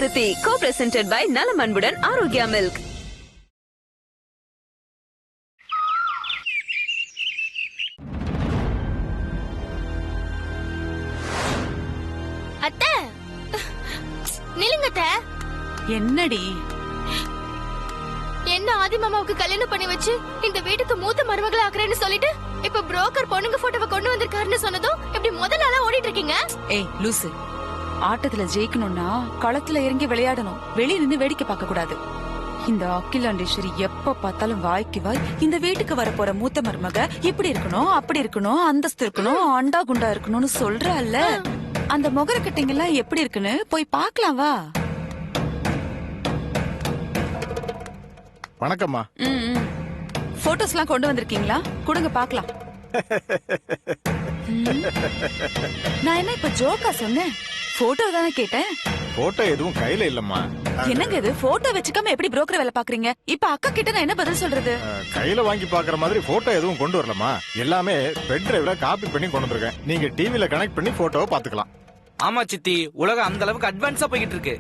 பருத்தி co-presented by நலம் அன்புடன் ஆரோக்கியா மில்க். அத்தை நில்லுங்க அத்தை. என்னடி? என்ன ஆதி மாமாவுக்கு கல்யாணம் பண்ணி வச்சு இந்த வீட்டுக்கு மூத்த மருமகள் ஆக்குறேன்னு சொல்லிட்டு இப்ப புரோக்கர் பொண்ணுங்க போட்டோவை கொண்டு வந்திருக்காருன்னு சொன்னதும் இப்படி முதல் நாளா ஓடிட்டு இருக்கீங்க. ஏய் லூசு, ஆட்டத்துல ஜெயிக்கணும்னா களத்துல இறங்கி விளையாடணும், வெளிய நின்னு வேடிக்கை பார்க்க கூடாது. இந்த அகிலாண்டேஸ்வரி எப்ப பார்த்தாலும் வாய்க்கு வாய் இந்த வீட்டுக்கு வரப்போற மூத்த மருமக இப்படி இருக்கணும், அப்படி இருக்கணும், அந்தஸ்து இருக்கணும், அண்டா குண்டா இருக்கணும்னு சொல்றல்ல. அந்த முகரக்கட்டைங்க எல்லாம் எப்படி இருக்குன்னு போய் பார்க்கலாம் வா. வணக்கம்மா. போட்டோஸ் எல்லாம் கொண்டு வந்திருக்கீங்களா? கொடுங்க பாக்கலாம். நான் என்ன இப்ப ஜோக்கா சொன்னேன்? போட்டோ தானே கேட்டேன். போட்டோ எதுவும் கையில இல்லம்மா. என்னங்க இது, போட்டோ வச்சுக்காம எப்படி புரோக்கர் வேலை பாக்குறீங்க? இப்ப அக்கா கிட்ட நான் என்ன பதில் சொல்றது? கையில வாங்கி பாக்குற மாதிரி போட்டோ எதுவும் கொண்டு வரலமா. எல்லாமே பென் டிரைவ்ல காப்பி பண்ணி கொண்டு வந்திருக்கேன். நீங்க டிவில கனெக்ட் பண்ணி போட்டோவை பாத்துக்கலாம். ஆமா சித்தி, உலகம் அந்த அளவுக்கு அட்வான்ஸா போயிட்டு இருக்கு.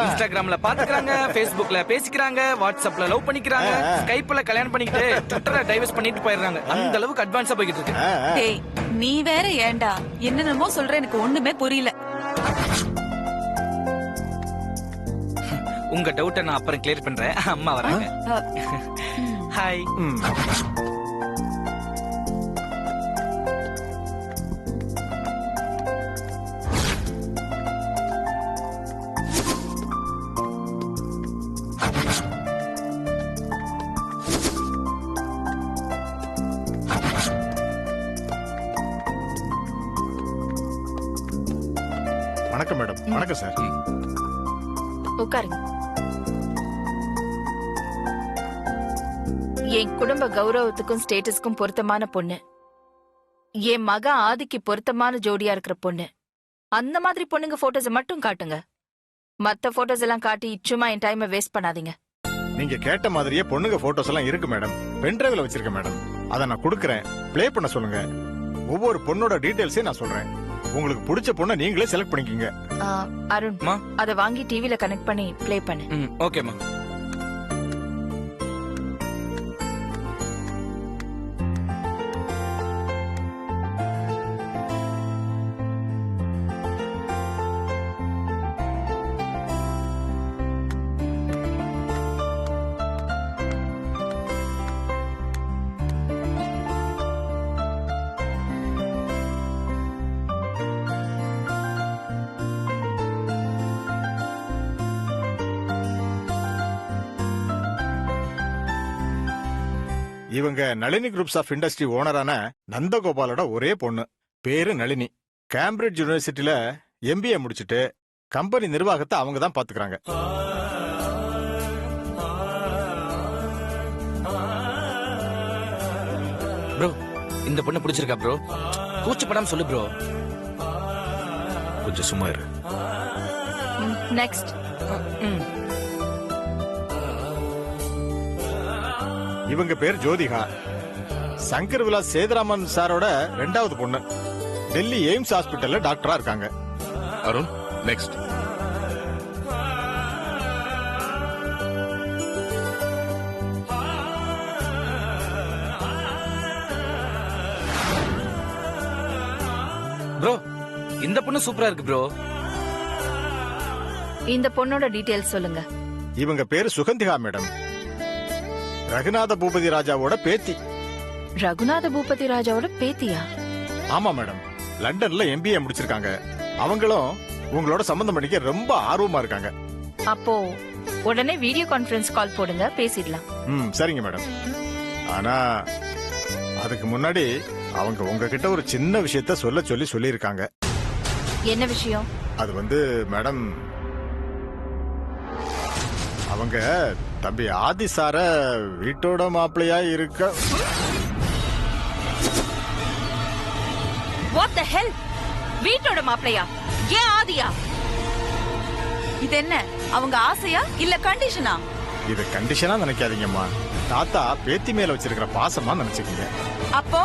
இன்ஸ்டாகிராம்ல பாத்துக்கிறாங்க, Facebookல பேசிக்கிறாங்க, வாட்ஸ்அப்ல லவ் பண்ணிக்கிறாங்க, ஸ்கைப்ல கல்யாணம் பண்ணிக்கிட்டு ட்விட்டர்ல டைவர்ஸ் பண்ணிட்டு போயிடுறாங்க. அந்த அளவுக்கு அட்வான்ஸா போயிட்டு இருக்கு. டேய் நீ வேற ஏன்டா என்னென்னமோ சொல்ற, எனக்கு ஒண்ணுமே புரியல. உங்க டவுட்ட நான் அப்புறம் கிளியர் பண்றேன். அம்மா வராங்க. ஹாய். வணக்கம் மேடம். வணக்கம் சார். உட்காருங்க. என் குடும்ப கௌரவத்துக்கும் ஸ்டேட்டஸ்க்கும் பொருத்தமான பொண்ணு, என் மக ஆதிக்கு பொருத்தமான ஜோடியா இருக்கிற பொண்ணு. அந்த மாதிரி பொண்ணுங்க போட்டோஸ் மட்டும் காட்டுங்க. மத்த போட்டோஸ் எல்லாம் காட்டி சும்மா என் டைமை வேஸ்ட் பண்ணாதீங்க. நீங்க கேட்ட மாதிரியே பொண்ணுங்க போட்டோஸ் எல்லாம் இருக்கு மேடம். பென் டிரைவ்ல வச்சிருக்கேன் மேடம். அதை நான் கொடுக்கறேன், ப்ளே பண்ண சொல்லுங்க. ஒவ்வொரு பொண்ணோட டீடைல்ஸையும் நான் சொல்றேன். உங்களுக்கு பிடிச்ச பொண்ணை நீங்களே செலக்ட் பண்ணிக்கீங்க. அருண், அதை வாங்கி டிவில கனெக்ட் பண்ணி ப்ளே பண்ணு. ஓகேமா. இவங்க நளினி குரூப்ஸ் ஆஃப் இண்டஸ்ட்ரி ஓனரான நந்தகோபாலோட ஒரே பொண்ணு. பேரு நளினி. கேம்பிரிட்ஜ் யூனிவர்சிட்டியில MBA முடிச்சிட்டு கம்பெனி நிர்வாகத்தை அவங்க தான் பாத்துக்கிறாங்க. ப்ரோ, இந்த பொண்ணு பிடிச்சிருக்கா ப்ரோ? கூச்சப்படாம சொல்லு ப்ரோ. கொஞ்சம் சும்மா இரு. நெக்ஸ்ட். இவங்க பேர் ஜோதிகா. சங்கர் விலாஸ் சேதுராமன் சாரோட 2வது பொண்ணு. டெல்லி எய்ம்ஸ் ஹாஸ்பிட்டல்ல டாக்டரா இருக்காங்க. அருண், நெக்ஸ்ட். ப்ரோ, இந்த பொண்ணு சூப்பரா இருக்கு ப்ரோ. இந்த பொண்ணோட டீடைல்ஸ் சொல்லுங்க. இவங்க பேரு சுகந்திகா மேடம். ரகுநாத பூபதி ராஜாவோட பேத்தி. ரகுநாத பூபதி ராஜாவோட பேத்தியா? ஆமா மேடம். லண்டன்ல MBA முடிச்சிருக்காங்க. அவங்களும் உங்களோட சம்பந்தம் பண்ணிக்க ரொம்ப ஆர்வமா இருக்காங்க. அப்போ உடனே வீடியோ கான்ஃபரன்ஸ் கால் போடுங்க, பேசிடலாம். சரிங்க மேடம். ஆனா அதுக்கு முன்னாடி அவங்க உங்ககிட்ட ஒரு சின்ன விஷயத்த சொல்லியிருக்காங்க. என்ன விஷயம்? அது மேடம், அவங்க தம்பி ஆதி சார வீட்டோட மாப்பிள்ளையா இருக்க. What the hell? வீட்டோட மாப்பிளையா? ஏன் ஆதியா? இது என்ன அவங்க ஆசையா இல்ல கண்டிஷனா? இது கண்டிஷனா நினைக்காதீங்கம்மா. தாத்தா பேத்தி மேல வச்சிருக்கிற பாசமா நினைச்சுக்கீங்க. அப்போ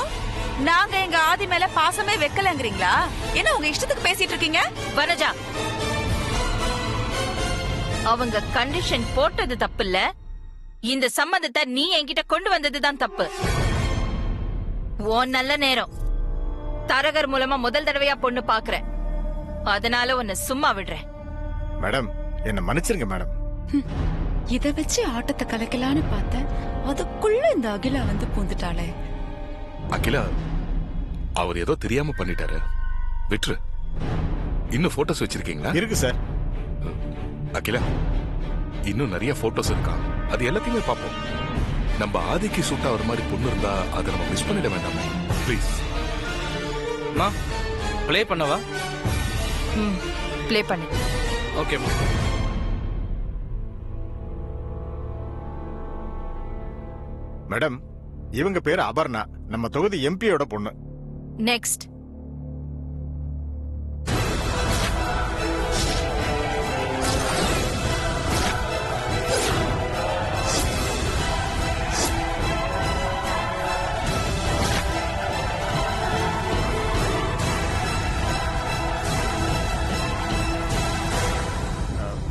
நாங்க எங்க ஆதி மேல பாசமே வைக்கலங்கறீங்களா? என்ன உங்க இஷ்டத்துக்கு பேசிட்டு இருக்கீங்க? வரஜா, அவங்க கண்டிஷன் போட்டது தப்பு இல்ல, இந்த சம்மதத்தை நீ என்கிட்ட கொண்டு வந்ததுதான் தப்பு. ஓ நல்ல நேரம். தரகர் மூலமா முதல் தடவையா பொண்ணு பாக்குறேன், அதனால உன்னை சும்மா விடுறேன். மேடம் என்ன மன்னிச்சிருங்க மேடம். இத வச்சு ஆட்டத்தை கலைக்கலான்னு பார்த்தேன், அதுக்குள்ள இந்த அகிலா வந்து பூந்துட்டாளே. அகிலா, அவர் ஏதோ தெரியாம பண்ணிட்டாரு, விட்டுரு. இன்னும் போட்டோஸ் வச்சிருக்கீங்களா? இருக்கு சார். அகிலா, இன்னும் நிறைய போட்டோஸ் இருக்கா, அது எல்லாத்தையுமே பார்ப்போம். நம்ம ஆதிக்கு சூட்டா ஒரு மாதிரி பொண்ணு இருந்தா அதை நம்ம மிஸ் பண்ணிட வேண்டாம் ப்ளீஸ். மா ப்ளே பண்ணவா? ப்ளே பண்ணு. ஓகேம்மா. மேடம் இவங்க பேரு அபர்ணா, நம்ம தொகுதி எம்பியோட பொண்ணு. நெக்ஸ்ட்.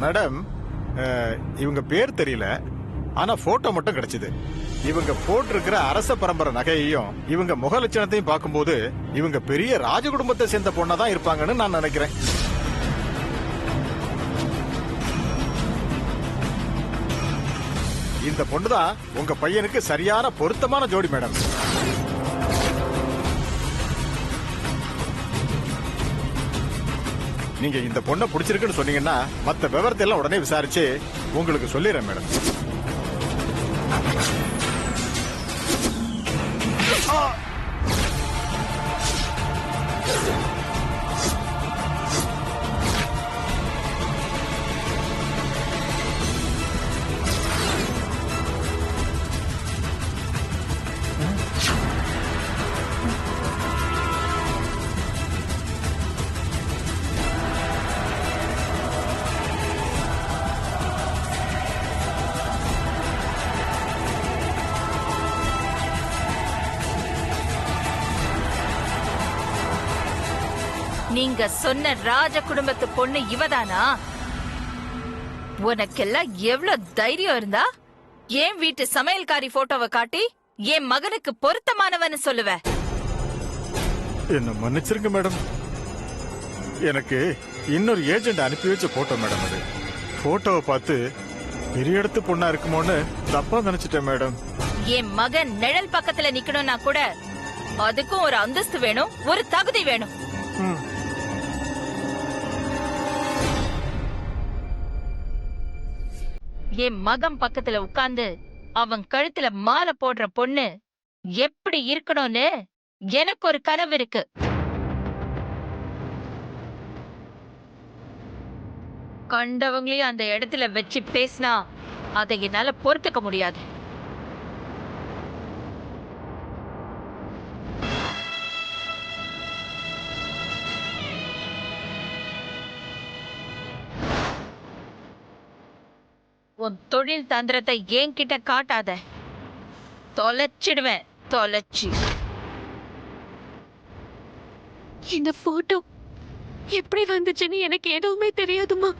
மேடம் இவங்க பேர் தெரியல, ஆனா போட்டோ மட்டும் கிடைச்சது. இவங்க போட்டிருக்கிற அரச பரம்பரை நகையையும் இவங்க முக லட்சணத்தையும் பார்க்கும்போது இவங்க பெரிய ராஜ குடும்பத்தை சேர்ந்த பொண்ணா தான் இருப்பாங்கன்னு நான் நினைக்கிறேன். இந்த பொண்ணு தான் உங்க பையனுக்கு சரியான பொருத்தமான ஜோடி மேடம். நீங்க இந்த பொண்ணை பிடிச்சிருக்குன்னு சொன்னீங்கன்னா மத்த விவரத்தை எல்லாம் உடனே விசாரிச்சு உங்களுக்கு சொல்லிடுறேன் மேடம். நீங்க சொன்ன ராஜ குடும்பத்து பொண்ணு இவதானா? உனக்கெல்லாம் எவ்வளவு தைரியம் இருந்தா என் வீட்டு சமையல்காரி போட்டோவை காட்டி என் மகனுக்கு பொருத்தமானவன்னு சொல்லுவ? என்ன மன்னிச்சிருங்க மேடம், எனக்கு இன்னொரு ஏஜென்ட் அனுப்பி வச்ச போட்டோ மேடம். அது போட்டோவை பார்த்து பெரிய இடத்து பொண்ணா இருக்குமோன்னு தப்பா நினைச்சிட்டேன் மேடம். என் மகன் நிழல் பக்கத்துல நிக்கணும்னா கூட அதுக்கும் ஒரு அந்தஸ்து வேணும், ஒரு தகுதி வேணும். என் மகன் பக்கத்துல உட்கார்ந்து அவன் கழுத்துல மாலை போடுற பொண்ணு எப்படி இருக்கணும்னு எனக்கு ஒரு கனவு இருக்கு. கண்டவங்களையும் அந்த இடத்துல வச்சு பேசினா அதை என்னால பொறுத்துக்க முடியாது. உன் தொழில் தந்திரத்தை என்கிட்ட காட்டாத, தொலைச்சிடுவேன், தொலைச்சி. இந்த போட்டோ எப்படி வந்துச்சுன்னு எனக்கு எதுவுமே தெரியாதுமா.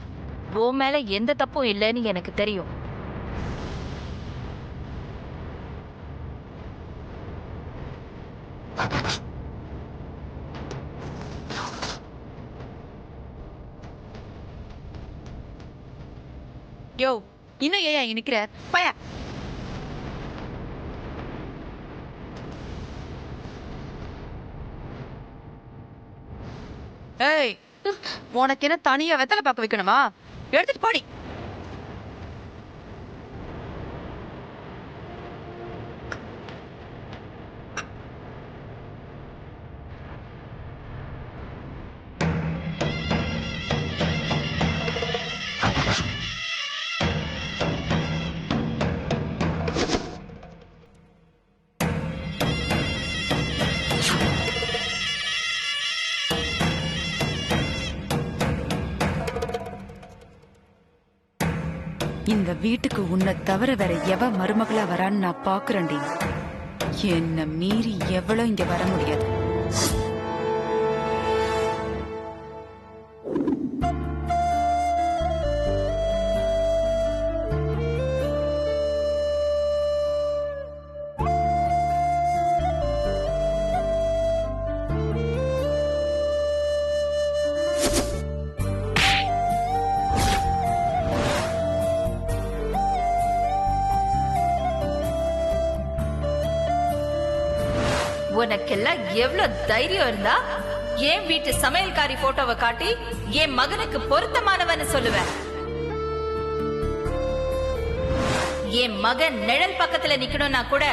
உன் மேல எந்த தப்பும் இல்லைன்னு எனக்கு தெரியும். யோ, இன்னும் ஏன் நிக்கிற? பயா. ஏய், உனக்கு என்ன தனியா வெத்தலை பார்க்க வைக்கணுமா? எடுத்துட்டு போடி. இந்த வீட்டுக்கு உன்னை தவிர வேற எவ மருமகளா வரான்னு நான் பாக்குறேன்டி. என்ன மீறி எவ்வளவு இங்க வர முடியாது. உனக்கெல்லாம் எவ்வளவு தைரியம் இருந்தா என் வீட்டு சமையல்காரி போட்டோவை காட்டி என் மகனுக்கு பொருத்தமானவன்னு சொல்லுவேன். என் மகன் நிழல் பக்கத்துல நிக்கணும்னா கூட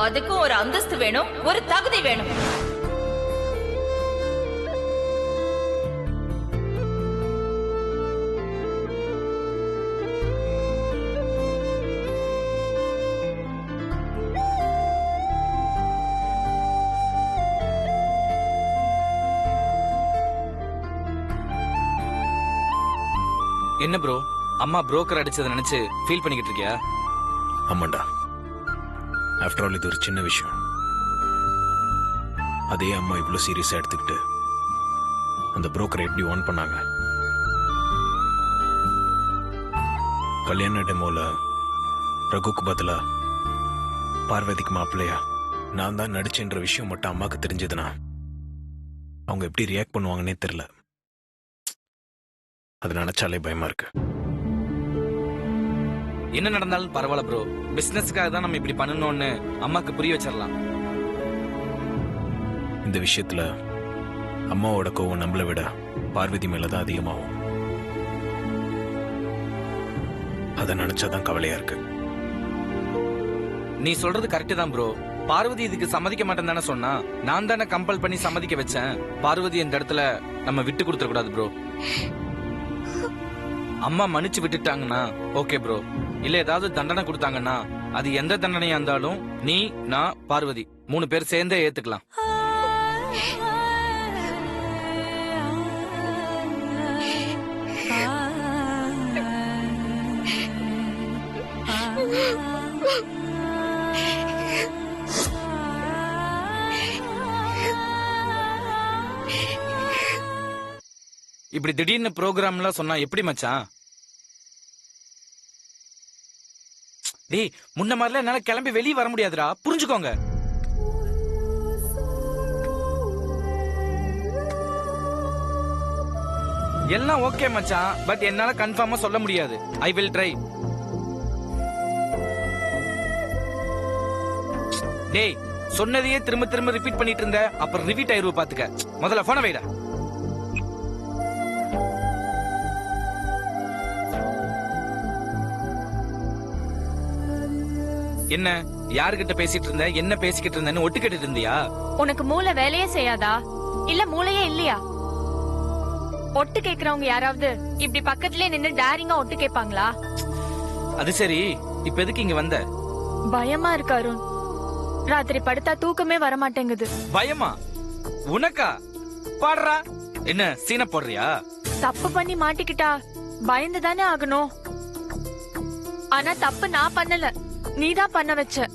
அதுக்கும் ஒரு அந்தஸ்து வேணும், ஒரு தகுதி வேணும். என்ன ப்ரோ, அம்மா புரோக்கர் அடிச்சதை நினைச்சு ஃபீல் பண்ணிக்கிட்டு இருக்கியா? ஆமாண்டா. ஆஃப்டர் ஆல் இது ஒரு சின்ன விஷயம். அதே அம்மா இவ்வளோ சீரியஸாக எடுத்துக்கிட்டு அந்த புரோக்கரை எப்படி ஓன் பண்ணாங்க. கல்யாண டெமோல ரகுக்கு பதிலா பார்வதிக்கு மாப்பிள்ளையா நான் தான் நடிச்சேன்ற விஷயம் மட்டும் அம்மாவுக்கு தெரிஞ்சதுன்னா அவங்க எப்படி ரியாக்ட் பண்ணுவாங்கன்னே தெரியல. அது நினைச்சாலே பயமா இருக்கு. என்ன நடந்தாலும் பரவாயில்ல ப்ரோ, பிசினஸ்க்காக தான் நம்ம இப்படி பண்ணணும்னு அம்மாக்கு புரிய வச்சிடலாம். இந்த விஷயத்துல அம்மாவோட கோவம் நம்மளை விட பார்வதி மேலதான் அதிகமாகும். அதை நினைச்சாதான் கவலையா இருக்கு. நீ சொல்றது கரெக்ட் தான் ப்ரோ. பார்வதி இதுக்கு சம்மதிக்க மாட்டேன்னு தானே சொன்னா, நான் தானே கம்பல் பண்ணி சம்மதிக்க வச்சேன். பார்வதி இந்த இடத்துல நம்ம விட்டு கொடுத்துட கூடாது ப்ரோ. அம்மா மன்னிச்சு விட்டுட்டாங்கன்னா ஓகே ப்ரோ, இல்ல ஏதாவது தண்டனை கொடுத்தாங்கன்னா அது எந்த தண்டனையா இருந்தாலும் நீ, நான், பார்வதி 3 பேர் சேர்ந்தே ஏத்துக்கலாம். இப்படி திடீர்னு ப்ரோக்ராம்லாம் சொன்னா எப்படி மச்சான்? டேய், முன்ன மாதிரில என்னால கிளம்பி வெளியே வர முடியாதுடா, புரிஞ்சுக்கோங்க. எல்லாம் ஓகே மச்சான், பட் என்னால கன்ஃபார்மா சொல்ல முடியாது. I will try. டேய், சொன்னதையே திரும்ப திரும்ப ரிப்பீட் பண்ணிட்டு இருந்த, அப்புறம் ரிப்பீட் ஆயிருவ பாத்துக்க. முதல்ல போன வைடா. என்ன யாருகிட்ட பேசிட்டு இருந்த, என்ன பேசிக்கிட்டு இருந்தேன்னு ஒட்டு கேட்டுட்டு இருந்தியா? உனக்கு மூளை வேலையே செய்யாதா, இல்ல மூளையே இல்லையா? ஒட்டு கேக்குறவங்க யாராவது இப்படி பக்கத்துலயே நின்னு டேரிங்கா ஒட்டு கேட்பாங்களா? அது சரி, இப்ப எதுக்கு இங்க வந்த? பயமா இருக்கு அருண். ராத்திரி படுத்தா தூக்கமே வர மாட்டேங்குது. பயமா? உனக்கா? பாடுறா. என்ன சீன போடுறியா? தப்பு பண்ணி மாட்டிக்கிட்டா பயந்துதானே ஆகணும். ஆனா தப்பு நான் பண்ணல, நீதான் பண்ண வச்ச.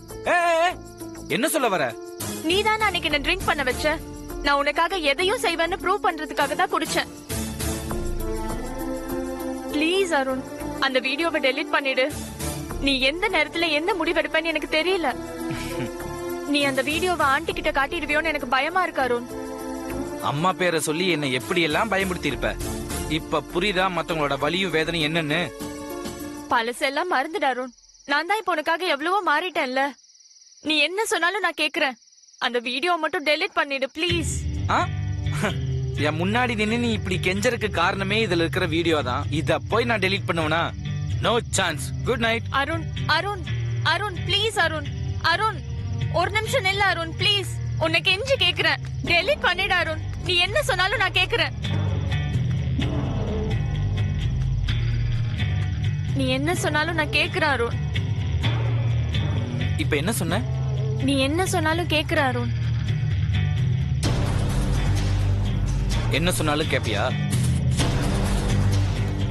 என்ன சொல்ல வர? நீதான் அன்னைக்கு என்ன ட்ரிங்க் பண்ண வச்ச. நான் உனக்காக எதையும் செய்வேன்னு ப்ரூவ் பண்றதுக்காக தான் குடிச்சேன். ப்ளீஸ் அருண், அந்த வீடியோவை டெலீட் பண்ணிடு. நீ எந்த நேரத்துல எந்த முடிவெடுப்பேன்னு எனக்கு தெரியல. நீ அந்த வீடியோவை ஆண்டி கிட்ட காட்டிடுவியோன்னு எனக்கு பயமா இருக்கு அருண். அம்மா பேரை சொல்லி என்ன எப்படி எல்லாம் பயமுறுத்தி இருப்ப. இப்ப புரியுதா மத்தவங்களோட வலியும் வேதனை என்னன்னு? பழசெல்லாம் மறந்துடு அருண். நான் தான் இப்ப உனக்காக எவ்வளவோ மாறிட்டேன்ல. நீ என்ன சொன்னாலும் நான் கேக்குறேன். அந்த வீடியோ மட்டும் டெலீட் பண்ணிடு ப்ளீஸ். என் முன்னாடி நின்னு நீ இப்படி கெஞ்சருக்கு காரணமே இதுல இருக்கிற வீடியோ தான். இத போய் நான் டெலீட் பண்ணுவேனா? No chance. Good night. Arun Arun Arun please Arun. Arun ஒரு நிமிஷம் நில்ல அருண் ப்ளீஸ். உன்னை கெஞ்சி கேக்குறேன், டெலீட் பண்ணிடு அருண். நீ என்ன சொன்னாலும் நான் கேக்குறேன். நீ என்ன சொன்னாலும் நான் கேக்குறேன் அருண். இப்ப என்ன சொன்ன? நீ என்ன சொன்னாலும் கேக்குற அருண். என்ன சொன்னாலும் கேப்பியா?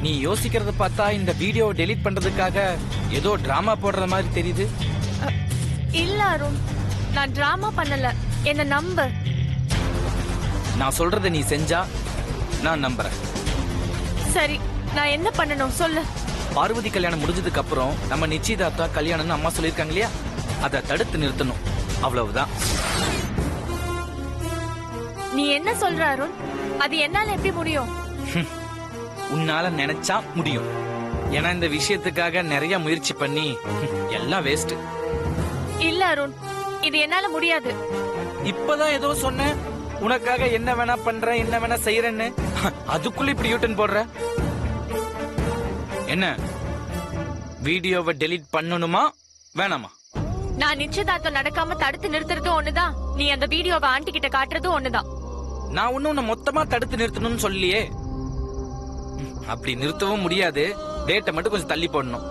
நீ யோசிக்கிறத பார்த்தா இந்த வீடியோ டெலீட் பண்றதுக்காக ஏதோ டிராமா போடுற மாதிரி தெரியுது. இல்ல அருண், நான் டிராமா பண்ணல, என்ன நம்பு. நான் சொல்றத நீ செஞ்சா நான் நம்புறேன். சரி, நான் என்ன பண்ணணும் சொல்லு. பார்வதி கல்யாணம் முடிஞ்சதுக்கு அப்புறம் நம்ம நிச்சயதார்த்தா கல்யாணம்னு அம்மா சொல்லிருக்காங்க இல்லையா, அதை தடுத்து நிறுத்தணும். அவ்வளவுதான். நீ என்ன சொல்ற அருண்? அது என்னால எப்படி முடியும்? உன்னால நினைச்சா முடியும். ஏன்னா இந்த விஷயத்துக்காக நிறைய முயற்சி பண்ணி எல்லாம் வேஸ்ட். இல்ல அருண், இது என்னால முடியாது. இப்பதான் ஏதோ சொன்ன உனக்காக என்ன வேணா பண்றேன் என்ன வேணா செய்யறேன்னு அதுக்குள்ள இப்படி யூட்டன் போடுற என்ன வீடியோவை டெலீட் பண்ணணுமா வேணாமா நான் நிச்சயதார்த்தம் நடக்காம தடுத்து நிறுத்துறதும் ஒண்ணுதான், நீ அந்த வீடியோவை ஆண்டி கிட்ட காட்டுறதும் ஒண்ணுதான். நான் ஒன்னும் உன்னை மொத்தமா தடுத்து நிறுத்தணும்னு சொல்லியே. அப்படி நிறுத்தவும் முடியாது, டேட்டை மட்டும் கொஞ்சம் தள்ளி போடணும்.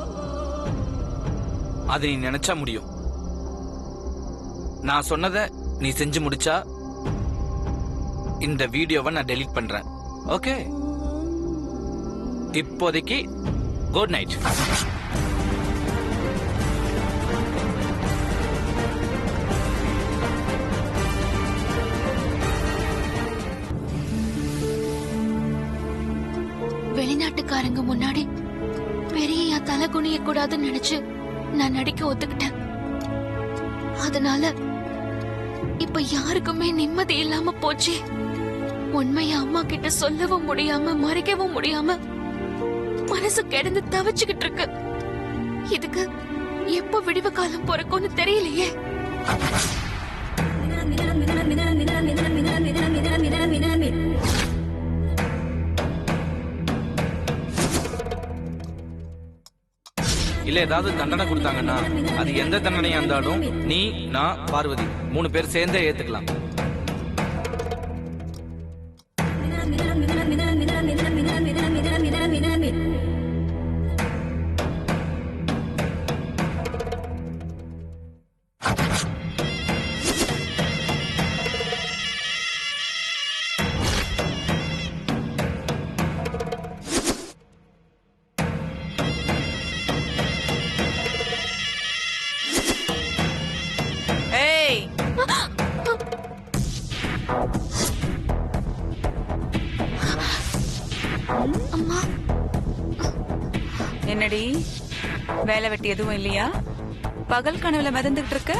அது நீ நினைச்சா முடியும். நான் சொன்னதை நீ செஞ்சு முடிச்சா இந்த வீடியோவை நான் டெலீட் பண்றேன். ஓகே, இப்போதைக்கு குட் நைட். வெளிநாட்டுக்காரங்க முன்னாடி பெரிய தலை குனிய கூடாதுன்னு நினைச்சு நான் நடிக்க ஒத்துக்கிட்டேன். அதனால இப்ப யாருக்குமே நிம்மதி இல்லாம போச்சு. உண்மைய அம்மா கிட்ட சொல்லவும் முடியாம மறைக்கவும் முடியாம மனசு கிடந்து தவிச்சுக்கிட்டு இருக்கு. இதுக்கு எப்ப விடிவு காலம் பிறக்கும்னு தெரியலையே. இல்ல ஏதாவது தண்டனை கொடுத்தாங்கன்னா அது எந்த தண்டனையா இருந்தாலும் நீ, நான், பார்வதி 3 பேர் சேர்ந்தே ஏத்துக்கலாம். அம்மா, என்னடி வேலை வெட்டி எதுவும் இல்லையா? பகல் கனவுல மிதந்துட்டு இருக்க?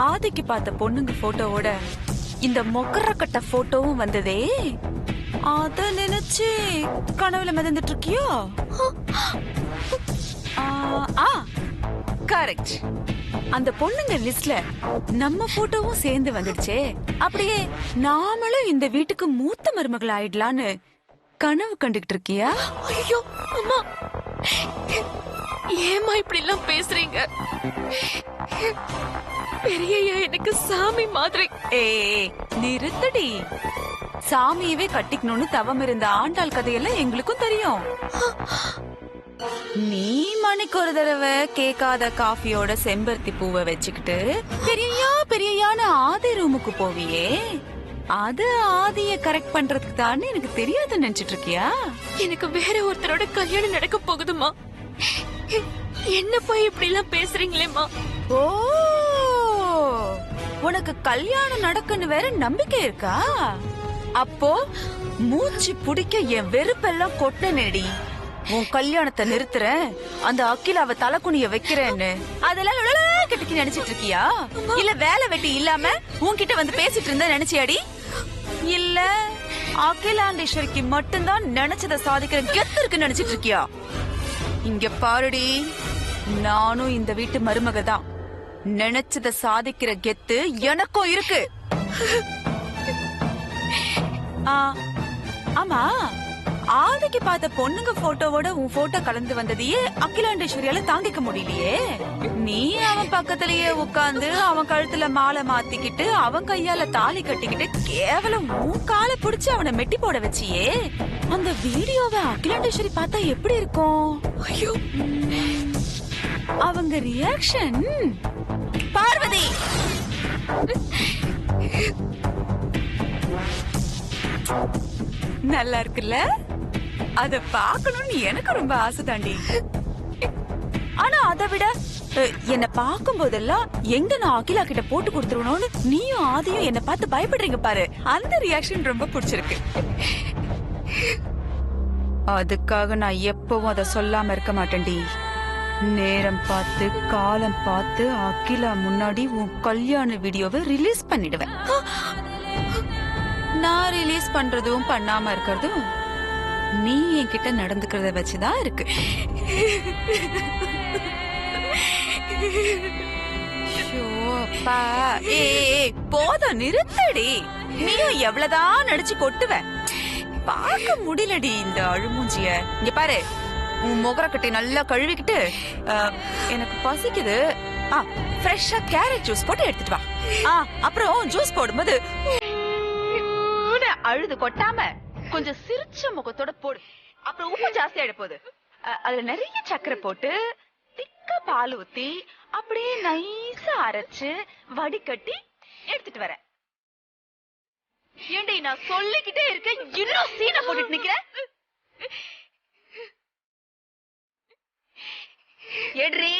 ஆதிக்கு பார்த்த பொண்ணுங்க போட்டோவோட இந்த மொக்கரக்கட்ட போட்டோவும் வந்ததே, அத நினைச்சு கனவுல மிதந்துட்டு இருக்கியோ? கரெக்ட். அந்த பொண்ணுங்க லிஸ்ட்ல நம்ம போட்டோவும் சேர்ந்து வந்துடுச்சே. அப்படியே நாமளும் இந்த வீட்டுக்கு மூத்த மருமகள் ஆயிடலான்னு கனவு கண்டுகிட்டு இருக்கியா? ஐயோ அம்மா, ஏமா இப்படி எல்லாம் பேசுறீங்க? பெரியய்யா எனக்கு சாமி மாதிரி. நிறுத்தடி. சாமியவே கட்டிக்கணும்னு தவம் இருந்த ஆண்டாள் கதையெல்லாம் எங்களுக்கும் தெரியும். நீ மணிக்கு ஒரு தடவை கேட்காத காஃபியோட செம்பருத்தி பூவை வச்சுக்கிட்டு பெரியயான்னு ஆதி ரூமுக்கு போவியே, அது ஆதிய கரெக்ட் பண்றதுக்கு தான் எனக்கு தெரியாதுன்னு நினைச்சிட்டு இருக்கியா? எனக்கு வேற ஒருத்தரோட கல்யாணம் நடக்க போகுதுமா. என்ன போய் இப்படி எல்லாம் பேசுறீங்களேம்மா? ஓ, உனக்கு கல்யாணம் நடக்குன்னு வேற நம்பிக்கை இருக்கா? அப்போ மூச்சு புடிக்க என் வெறுப்பெல்லாம் கொட்டினேடி. உன் கல்யாணத்தை நிறுத்துறேன், அந்த அகிலாவை தலைக்குனிய வைக்கிறேன்னு அதெல்லாம் கட்டிக்கு நினைச்சிட்டு இருக்கியா? இல்ல வேலை வெட்டி இல்லாம உன்கிட்ட வந்து பேசிட்டு இருந்த நினைச்சியாடி? இல்ல அகிலாண்டேஸ்வரிக்கு மட்டும்தான் நினைச்சதை சாதிக்கிற கெத்து இருக்குன்னு நினைச்சிட்டு இருக்கியா? இங்க பாருடி, நானும் இந்த வீட்டு மருமக தான். நினைச்சதை சாதிக்கிற கெத்து எனக்கும் இருக்கு. ஆமா, ஆதிக்கு பார்த்த பொண்ணுங்க போட்டோவோட உன் போட்டோ கலந்து வந்ததையே அகிலாண்டேஸ்வரியால தாங்கிக்க முடியலையே. நீ அவன் பக்கத்திலேயே உட்கார்ந்து அவன் கழுத்துல மாலை மாத்திக்கிட்டு அவன் கையால தாலி கட்டிக்கிட்டு கேவலம் உன் காலை பிடிச்சு அவனை மெட்டி போட வச்சியே. அந்த வீடியோவை அகிலாண்டேஸ்வரி பார்த்தா எப்படி இருக்கும்? ஐயோ, அவங்க ரியாக்ஷன். பார்வதி, நல்லா இருக்குல்ல? அத பாக்கணும்னு எனக்கு ரொம்ப ஆசை தாண்டி. ஆனா அதை விட என்ன பாக்கும் போதெல்லாம் எங்க நான் அகிலா கிட்ட போட்டு கொடுத்துருவணும்னு நீயும் ஆதியும் என்ன பார்த்து பயப்படுறீங்க பாரு, அந்த ரியாக்ஷன் ரொம்ப பிடிச்சிருக்கு. அதுக்காக நான் எப்பவும் அத சொல்லாம இருக்க மாட்டேன்டி. நேரம் பார்த்து காலம் பார்த்து அகிலா முன்னாடி உன் கல்யாண வீடியோவை ரிலீஸ் பண்ணிடுவேன். நான் ரிலீஸ் பண்றதும் பண்ணாம இருக்கிறதும் நீ என்கிட்ட நடந்துக்கிறத வச்சுதான் இருக்கு. அப்பா போதும் நிறுத்தடி. நீயும் எவ்வளவுதான் நடிச்சு கொட்டுவ. பார்க்க முடியலடி இந்த அழுமூஞ்சிய. இங்க பாரு, உன் முகரக்கட்டை நல்லா கழுவிக்கிட்டு எனக்கு பசிக்குது. ஃப்ரெஷ்ஷா கேரட் ஜூஸ் போட்டு எடுத்துட்டு வா. அப்புறம் ஜூஸ் போடும்போது அழுது கொட்டாம கொஞ்சம் சிரிச்ச முகத்தோட போடு. அப்புறம் உப்பு ஜாஸ்தியா எடுப்போது. அதுல நிறைய சக்கரை போட்டு திக்க பால் ஊத்தி அப்படியே நைஸா அரைச்சு வடிகட்டி எடுத்துட்டு வரேன். ஏண்டி நான் சொல்லிக்கிட்டே இருக்கேன், இன்னும் சீனை போட்டுட்டு நிக்கிறேன். ஏட்ரி